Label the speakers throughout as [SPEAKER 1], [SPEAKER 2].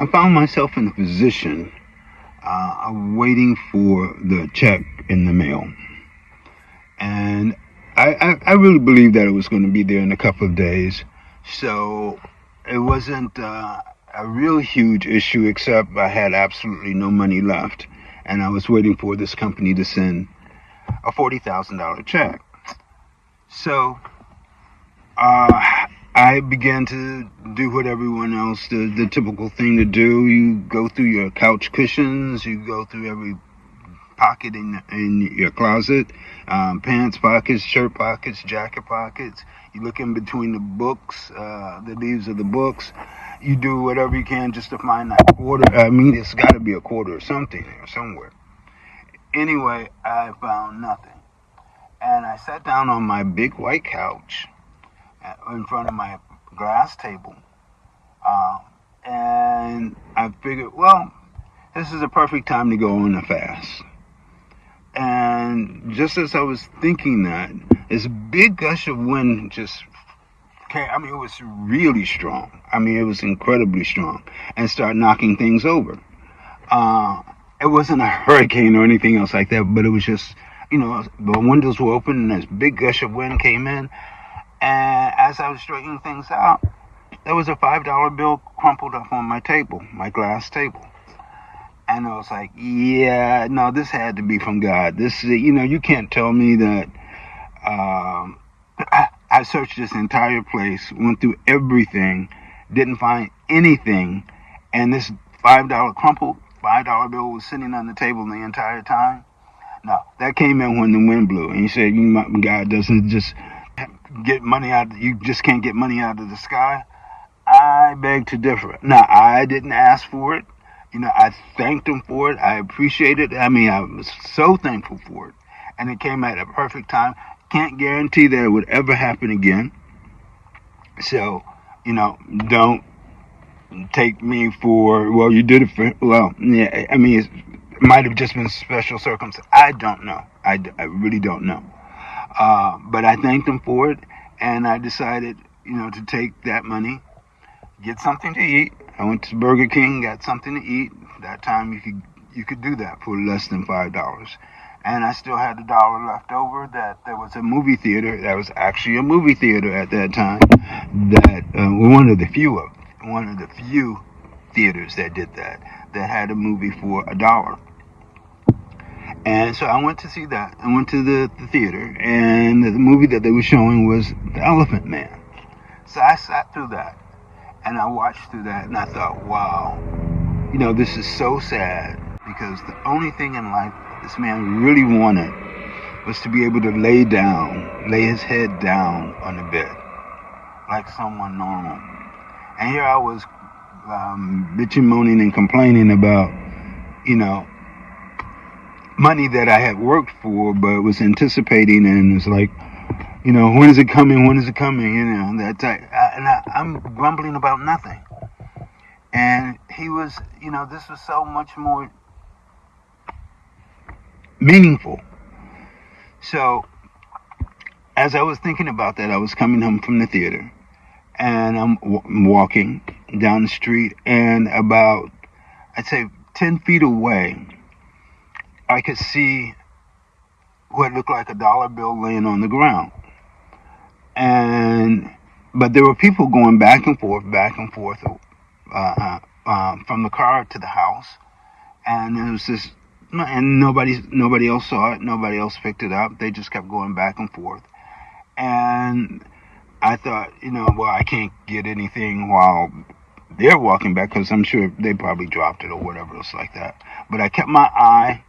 [SPEAKER 1] I found myself in a position of waiting for the check in the mail. And I really believed that it was going to be there in a couple of days. So it wasn't a real huge issue, except I had absolutely no money left. And I was waiting for this company to send a $40,000 check. So I began to do what everyone else, the typical thing to do. You go through your couch cushions, you go through every pocket in your closet, pants pockets, shirt pockets, jacket pockets. You look in between the books, the leaves of the books. You do whatever you can just to find that quarter. I mean, it's got to be a quarter or something there somewhere. Anyway, I found nothing. And I sat down on my big white couch in front of my glass table. And I figured, well, this is a perfect time to go on a fast. And just as I was thinking that, this big gush of wind just came. I mean, it was really strong. I mean, it was incredibly strong, and started knocking things over. It wasn't a hurricane or anything else like that, but it was just, the windows were open and this big gush of wind came in. And as I was straightening things out, there was a $5 bill crumpled up on my table, my glass table. And I was like, yeah, no, this had to be from God. This, you can't tell me that. I searched this entire place, went through everything, didn't find anything, and this crumpled $5 bill was sitting on the table the entire time. No, that came in when the wind blew, and he said, God doesn't just get money out. You just can't get money out of the sky. I beg to differ. Now, I didn't ask for it. I thanked him for it. I appreciated it. I mean, I was so thankful for it. And it came at a perfect time. Can't guarantee that it would ever happen again. So, don't take me for, well, you did it for, well, yeah, I mean, it might have just been special circumstances. I don't know. I really don't know. But I thanked him for it, and I decided, to take that money, get something to eat. I went to Burger King, got something to eat. That time you could do that for less than $5. And I still had $1 left over. That there was a movie theater. That was actually a movie theater at that time. That one of the few theaters that did that had a movie for $1. And so I went to see that. I went to the theater, and the movie that they were showing was The Elephant Man. So I sat through that, and I watched through that, and I thought, wow, this is so sad, because the only thing in life this man really wanted was to be able to lay his head down on the bed, like someone normal. And here I was bitching, moaning, and complaining about, money that I had worked for, but was anticipating, and it's like, when is it coming? When is it coming? That type. And I'm grumbling about nothing. And he was, this was so much more meaningful. So, as I was thinking about that, I was coming home from the theater, and I'm walking down the street, and about, I'd say, 10 feet away, I could see what looked like a dollar bill laying on the ground. But there were people going back and forth, from the car to the house, and there was this, and nobody else saw it, nobody else picked it up. They just kept going back and forth, and I thought, well, I can't get anything while they're walking back, because I'm sure they probably dropped it or whatever else like that. But I kept my eye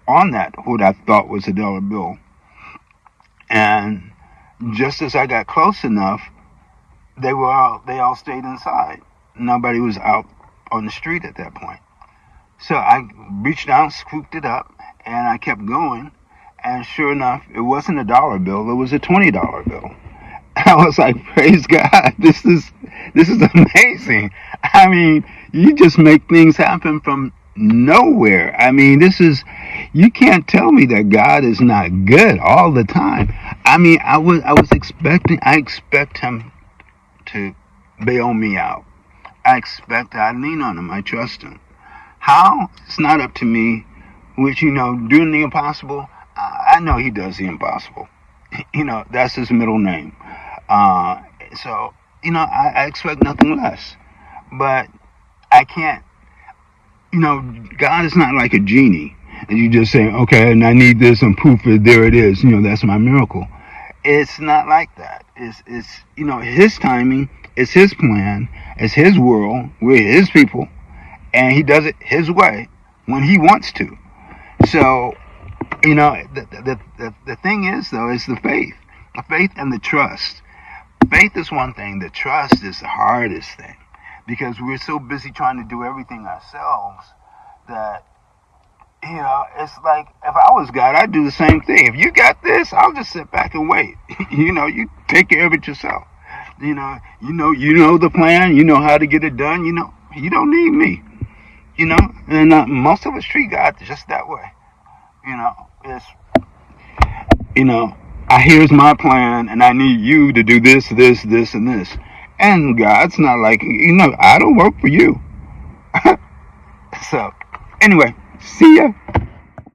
[SPEAKER 1] on that, what I thought was a dollar bill, and just as I got close enough, they all stayed inside. Nobody was out on the street at that point. So I reached down, scooped it up, and I kept going. And sure enough, it wasn't a dollar bill; it was a $20 bill. I was like, "Praise God! This is amazing." I mean, you just make things happen from nowhere. I mean, you can't tell me that God is not good all the time. I mean, I expect him to bail me out I expect I lean on him. I trust him. How? It's not up to me. Which, doing the impossible, I know he does the impossible. That's his middle name. So, I expect nothing less. But I can't, God is not like a genie. And you just say, okay, and I need this, and poof, there it is. That's my miracle. It's not like that. It's his timing, it's his plan, it's his world, we're his people, and he does it his way when he wants to. So, the thing is, though, is the faith and the trust. Faith is one thing. The trust is the hardest thing because we're so busy trying to do everything ourselves that, it's like if I was God, I'd do the same thing. If you got this, I'll just sit back and wait. You take care of it yourself. You know the plan. You know how to get it done. You don't need me. And most of us treat God just that way. It's, here's my plan, and I need you to do this, this, this, and this. And God's not like, I don't work for you. So, anyway, see ya.